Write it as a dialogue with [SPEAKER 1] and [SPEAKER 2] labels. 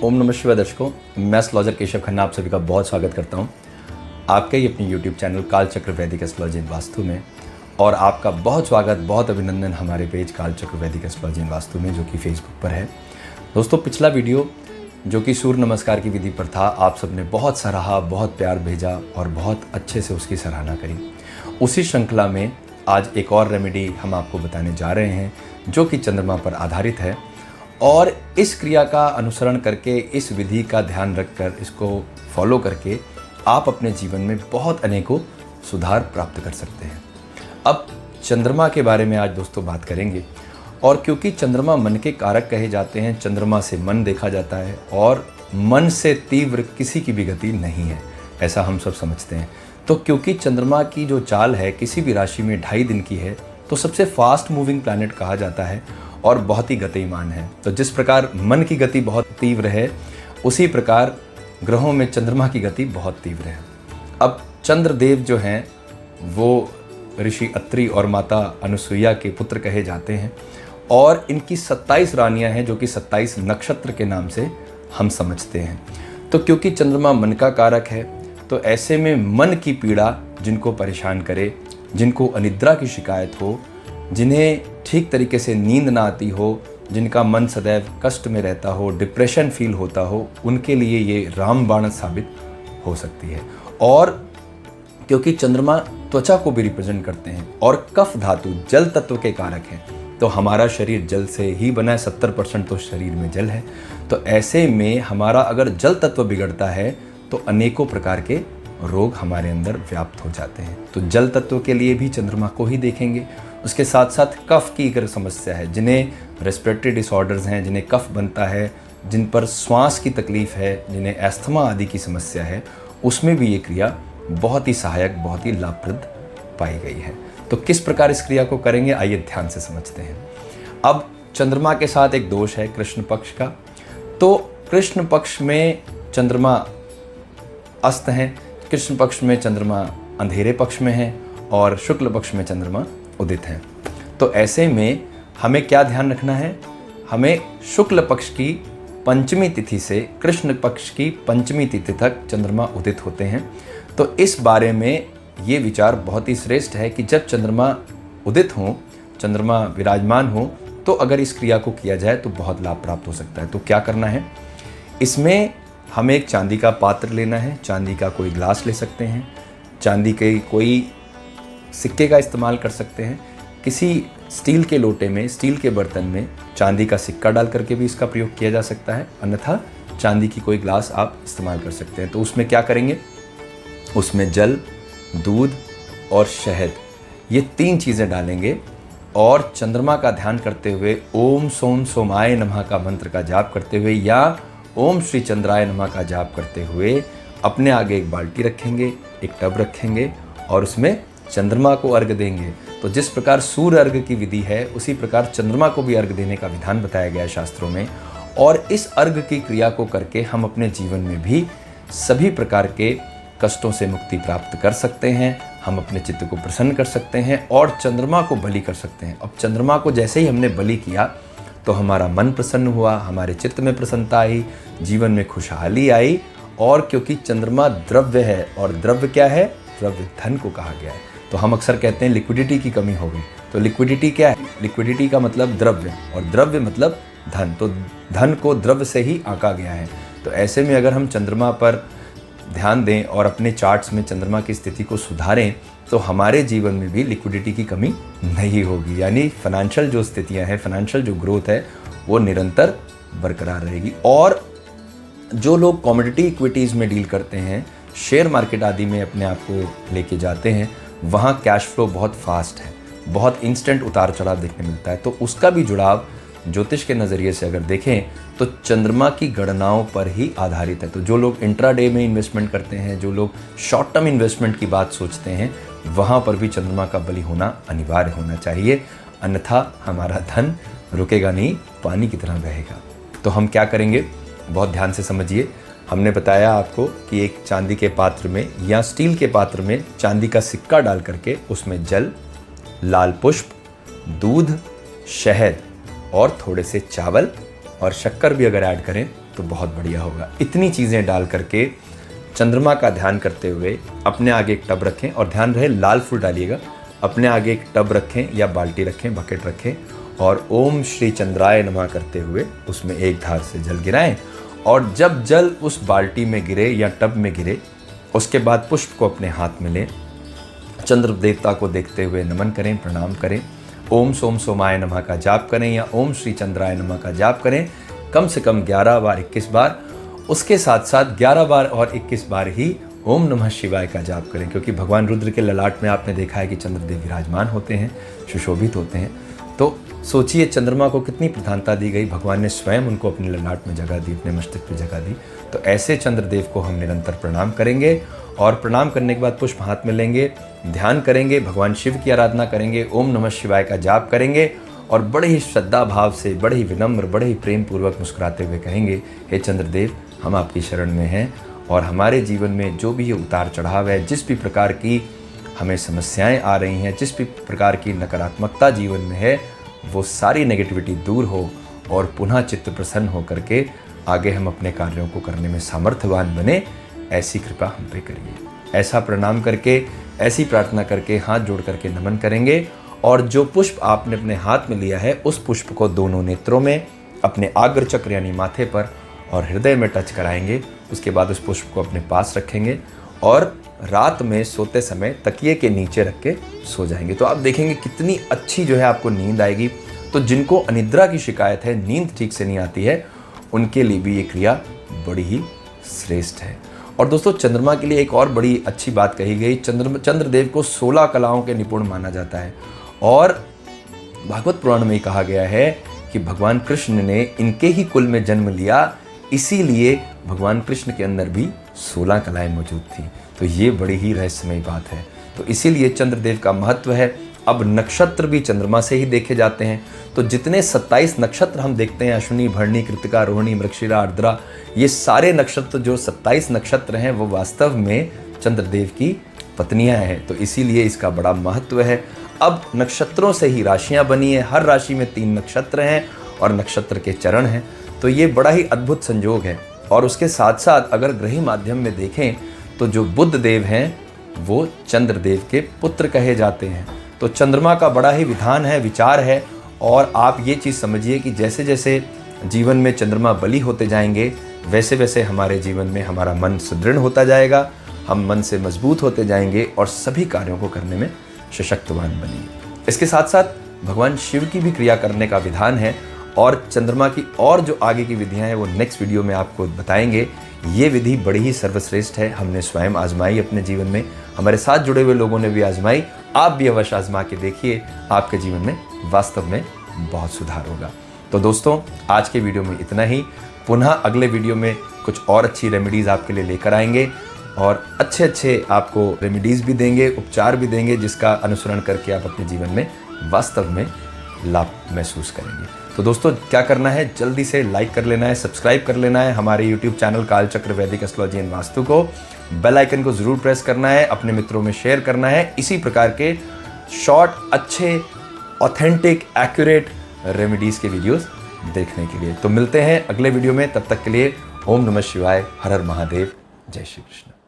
[SPEAKER 1] ओम नमः शिवाय दर्शकों, मैं एस्ट्रोलॉजर केशव खन्ना आप सभी का बहुत स्वागत करता हूं आपके ही अपने YouTube चैनल कालचक्र वैदिक एस्ट्रोलॉजी इन वास्तु में। और आपका बहुत स्वागत, बहुत अभिनंदन हमारे पेज कालचक्र वैदिक एस्ट्रोलॉजी इन वास्तु में, जो कि फेसबुक पर है। दोस्तों, पिछला वीडियो जो कि सूर्य नमस्कार की विधि पर था, आप सबने बहुत सराहा, बहुत प्यार भेजा और बहुत अच्छे से उसकी सराहना करी। उसी श्रृंखला में आज एक और रेमेडी हम आपको बताने जा रहे हैं जो कि चंद्रमा पर आधारित है। और इस क्रिया का अनुसरण करके, इस विधि का ध्यान रखकर, इसको फॉलो करके आप अपने जीवन में बहुत अनेकों सुधार प्राप्त कर सकते हैं। अब चंद्रमा के बारे में आज दोस्तों बात करेंगे। और क्योंकि चंद्रमा मन के कारक कहे जाते हैं, चंद्रमा से मन देखा जाता है और मन से तीव्र किसी की भी गति नहीं है, ऐसा हम सब समझते हैं। तो क्योंकि चंद्रमा की जो चाल है किसी भी राशि में 2.5 दिन की है, तो सबसे फास्ट मूविंग प्लैनेट कहा जाता है और बहुत ही गतिमान है। तो जिस प्रकार मन की गति बहुत तीव्र है, उसी प्रकार ग्रहों में चंद्रमा की गति बहुत तीव्र है। अब चंद्रदेव जो हैं वो ऋषि अत्रि और माता अनुसुईया के पुत्र कहे जाते हैं और इनकी 27 रानियां हैं, जो कि 27 नक्षत्र के नाम से हम समझते हैं। तो क्योंकि चंद्रमा मन का कारक है, तो ऐसे में मन की पीड़ा जिनको परेशान करे, जिनको अनिद्रा की शिकायत हो, जिन्हें ठीक तरीके से नींद ना आती हो, जिनका मन सदैव कष्ट में रहता हो, डिप्रेशन फील होता हो, उनके लिए ये रामबाण साबित हो सकती है। और क्योंकि चंद्रमा त्वचा को भी रिप्रेजेंट करते हैं और कफ धातु जल तत्व के कारक हैं, तो हमारा शरीर जल से ही बना है, 70% तो शरीर में जल है। तो ऐसे में हमारा अगर जल तत्व बिगड़ता है तो अनेकों प्रकार के रोग हमारे अंदर व्याप्त हो जाते हैं। तो जल तत्व के लिए भी चंद्रमा को ही देखेंगे। उसके साथ साथ कफ की अगर समस्या है, जिन्हें रेस्पिरेटरी डिसऑर्डर्स हैं, जिन्हें कफ बनता है, जिन पर श्वास की तकलीफ है, जिन्हें एस्थमा आदि की समस्या है, उसमें भी ये क्रिया बहुत ही सहायक, बहुत ही लाभप्रद पाई गई है। तो किस प्रकार इस क्रिया को करेंगे, आइए ध्यान से समझते हैं। अब चंद्रमा के साथ एक दोष है कृष्ण पक्ष का। तो कृष्ण पक्ष में चंद्रमा अस्त हैं, कृष्ण पक्ष में चंद्रमा अंधेरे पक्ष में है और शुक्ल पक्ष में चंद्रमा उदित हैं। तो ऐसे में हमें क्या ध्यान रखना है, हमें शुक्ल पक्ष की पंचमी तिथि से कृष्ण पक्ष की पंचमी तिथि तक चंद्रमा उदित होते हैं। तो इस बारे में ये विचार बहुत ही श्रेष्ठ है कि जब चंद्रमा उदित हों, चंद्रमा विराजमान हो, तो अगर इस क्रिया को किया जाए तो बहुत लाभ प्राप्त हो सकता है। तो क्या करना है, इसमें हमें एक चांदी का पात्र लेना है, चांदी का कोई ग्लास ले सकते हैं, चांदी के कोई सिक्के का इस्तेमाल कर सकते हैं, किसी स्टील के लोटे में, स्टील के बर्तन में चांदी का सिक्का डाल करके भी इसका प्रयोग किया जा सकता है, अन्यथा चांदी की कोई ग्लास आप इस्तेमाल कर सकते हैं। तो उसमें क्या करेंगे, उसमें जल, दूध और शहद, ये 3 चीज़ें डालेंगे और चंद्रमा का ध्यान करते हुए ओम सोम सोमाय नमः का मंत्र का जाप करते हुए या ओम श्री चंद्राय नमः का जाप करते हुए अपने आगे एक बाल्टी रखेंगे, एक टब रखेंगे और उसमें चंद्रमा को अर्घ देंगे। तो जिस प्रकार सूर्य अर्घ की विधि है, उसी प्रकार चंद्रमा को भी अर्घ देने का विधान बताया गया है शास्त्रों में। और इस अर्घ की क्रिया को करके हम अपने जीवन में भी सभी प्रकार के कष्टों से मुक्ति प्राप्त कर सकते हैं, हम अपने चित्त को प्रसन्न कर सकते हैं और चंद्रमा को बलि कर सकते हैं। अब चंद्रमा को जैसे ही हमने बलि किया तो हमारा मन प्रसन्न हुआ, हमारे चित्त में प्रसन्नता आई, जीवन में खुशहाली आई। और क्योंकि चंद्रमा द्रव्य है, और द्रव्य क्या है, द्रव्य धन को कहा गया है। तो हम अक्सर कहते हैं लिक्विडिटी की कमी हो गई। तो लिक्विडिटी क्या है, लिक्विडिटी का मतलब द्रव्य और द्रव्य मतलब धन। तो धन को द्रव्य से ही आंका गया है। तो ऐसे में अगर हम चंद्रमा पर ध्यान दें और अपने चार्ट्स में चंद्रमा की स्थिति को सुधारें, तो हमारे जीवन में भी लिक्विडिटी की कमी नहीं होगी। यानी फाइनेंशियल जो स्थितियां हैं, फाइनेंशियल जो ग्रोथ है, वो निरंतर बरकरार रहेगी। और जो लोग कमोडिटी इक्विटीज़ में डील करते हैं, शेयर मार्केट आदि में अपने आप को लेके जाते हैं, वहाँ कैश फ्लो बहुत फास्ट है, बहुत इंस्टेंट उतार चढ़ाव देखने मिलता है। तो उसका भी जुड़ाव ज्योतिष के नज़रिए से अगर देखें तो चंद्रमा की गणनाओं पर ही आधारित है। तो जो लोग इंट्राडे में इन्वेस्टमेंट करते हैं, जो लोग शॉर्ट टर्म इन्वेस्टमेंट की बात सोचते हैं, वहाँ पर भी चंद्रमा का बलि होना अनिवार्य होना चाहिए, अन्यथा हमारा धन रुकेगा नहीं, पानी की तरह बहेगा। तो हम क्या करेंगे, बहुत ध्यान से समझिए। हमने बताया आपको कि एक चांदी के पात्र में या स्टील के पात्र में चांदी का सिक्का डाल करके उसमें जल, लाल पुष्प, दूध, शहद और थोड़े से चावल और शक्कर भी अगर ऐड करें तो बहुत बढ़िया होगा। इतनी चीज़ें डाल करके चंद्रमा का ध्यान करते हुए अपने आगे एक टब रखें, और ध्यान रहे लाल फूल डालिएगा। अपने आगे एक टब रखें या बाल्टी रखें, बकेट रखें, और ओम श्री चंद्राय नमः करते हुए उसमें एक धार से जल गिराएं। और जब जल उस बाल्टी में गिरे या टब में गिरे, उसके बाद पुष्प को अपने हाथ में लें, चंद्र देवता को देखते हुए नमन करें, प्रणाम करें, ओम सोम सोमाय नमः का जाप करें या ओम श्री चंद्राय नमः का जाप करें कम से कम 11 बार 21 बार। उसके साथ साथ 11 बार और 21 बार ही ओम नमः शिवाय का जाप करें, क्योंकि भगवान रुद्र के ललाट में आपने देखा है कि चंद्रदेव विराजमान होते हैं, सुशोभित होते हैं। तो सोचिए चंद्रमा को कितनी प्रधानता दी गई, भगवान ने स्वयं उनको अपने ललाट में जगह दी, अपने मस्तक पे जगह दी। तो ऐसे चंद्रदेव को हम निरंतर प्रणाम करेंगे, और प्रणाम करने के बाद पुष्प हाथ में लेंगे, ध्यान करेंगे, भगवान शिव की आराधना करेंगे, ओम नमः शिवाय का जाप करेंगे, और बड़े ही श्रद्धा भाव से, बड़े ही विनम्र, बड़े ही प्रेम पूर्वक मुस्कुराते हुए कहेंगे, हे चंद्रदेव, हम आपकी शरण में हैं, और हमारे जीवन में जो भी उतार चढ़ाव है, जिस भी प्रकार की हमें समस्याएं आ रही हैं, जिस भी प्रकार की नकारात्मकता जीवन में है, वो सारी नेगेटिविटी दूर हो और पुनः चित्त प्रसन्न हो करके आगे हम अपने कार्यों को करने में सामर्थ्यवान बने, ऐसी कृपा हम पे करिए। ऐसा प्रणाम करके, ऐसी प्रार्थना करके, हाथ जोड़ करके नमन करेंगे, और जो पुष्प आपने अपने हाथ में लिया है उस पुष्प को दोनों नेत्रों में, अपने आग्र चक्र यानी माथे पर और हृदय में टच कराएंगे। उसके बाद उस पुष्प को अपने पास रखेंगे और रात में सोते समय तकिए के नीचे रख के सो जाएंगे। तो आप देखेंगे कितनी अच्छी जो है आपको नींद आएगी। तो जिनको अनिद्रा की शिकायत है, नींद ठीक से नहीं आती है, उनके लिए भी ये क्रिया बड़ी ही श्रेष्ठ है। और दोस्तों चंद्रमा के लिए एक और बड़ी अच्छी बात कही गई, चंद्रदेव को 16 कलाओं के निपुण माना जाता है, और भागवत पुराण में कहा गया है कि भगवान कृष्ण ने इनके ही कुल में जन्म लिया, इसीलिए भगवान कृष्ण के अंदर भी 16 कलाएं मौजूद थी। तो ये बड़ी ही रहस्यमयी बात है। तो इसीलिए चंद्रदेव का महत्व है। अब नक्षत्र भी चंद्रमा से ही देखे जाते हैं। तो जितने 27 नक्षत्र हम देखते हैं, अश्विनी, भरणी, कृतिका, रोहिणी, मृगशिरा, आर्द्रा, ये सारे नक्षत्र जो 27 नक्षत्र हैं वो वास्तव में चंद्रदेव की पत्नियां हैं। तो इसीलिए इसका बड़ा महत्व है। अब नक्षत्रों से ही राशियां बनी है, हर राशि में 3 नक्षत्र हैं और नक्षत्र के चरण हैं। तो ये बड़ा ही अद्भुत संयोग है। और उसके साथ साथ अगर ग्रही माध्यम में देखें तो जो बुध देव हैं वो चंद्रदेव के पुत्र कहे जाते हैं। तो चंद्रमा का बड़ा ही विधान है, विचार है। और आप ये चीज़ समझिए कि जैसे जैसे जीवन में चंद्रमा बली होते जाएंगे, वैसे वैसे हमारे जीवन में हमारा मन सुदृढ़ होता जाएगा, हम मन से मजबूत होते जाएंगे और सभी कार्यों को करने में सशक्तवान बनेंगे। इसके साथ साथ भगवान शिव की भी क्रिया करने का विधान है, और चंद्रमा की और जो आगे की विधियां हैं वो नेक्स्ट वीडियो में आपको बताएंगे। ये विधि बड़ी ही सर्वश्रेष्ठ है, हमने स्वयं आजमाई अपने जीवन में, हमारे साथ जुड़े हुए लोगों ने भी आजमाई। आप भी अवश्य आजमा के देखिए, आपके जीवन में वास्तव में बहुत सुधार होगा। तो दोस्तों आज के वीडियो में इतना ही। पुनः अगले वीडियो में कुछ और अच्छी रेमेडीज़ आपके लिए लेकर आएंगे, और अच्छे अच्छे आपको रेमेडीज़ भी देंगे, उपचार भी देंगे, जिसका अनुसरण करके आप अपने जीवन में वास्तव में लाभ महसूस करेंगे। तो दोस्तों क्या करना है, जल्दी से लाइक कर लेना है, सब्सक्राइब कर लेना है हमारे यूट्यूब चैनल कालचक्र वैदिक एस्ट्रोलॉजी एंड वास्तु को। बेल आइकन को ज़रूर प्रेस करना है, अपने मित्रों में शेयर करना है इसी प्रकार के शॉर्ट, अच्छे, ऑथेंटिक, एक्यूरेट रेमेडीज़ के वीडियोस देखने के लिए। तो मिलते हैं अगले वीडियो में, तब तक के लिए ओम नमः शिवाय, हर हर महादेव, जय श्री कृष्ण।